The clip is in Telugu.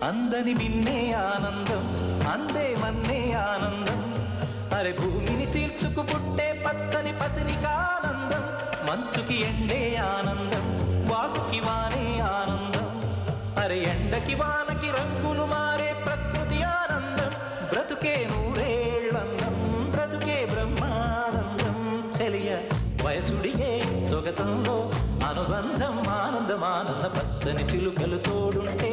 అందని నిన్నే ఆనందం అందే మన్నే ఆనందం అరే భూమిని చీల్చుకు పుట్టే పచ్చని పసిలికానందం మంచుకి ఎండే ఆనందం వాగుకి వానే ఆనందం అరే ఎండకి వానకి రంగులు మారే ప్రకృతి ఆనందం బ్రతుకే నూరేళ్ళందం బ్రతుకే బ్రహ్మానందం చెలియ వయసుడిగే సొగతంలో అనుబంధం ఆనందం ఆనంద పచ్చని చిలుకలు తోడుంటే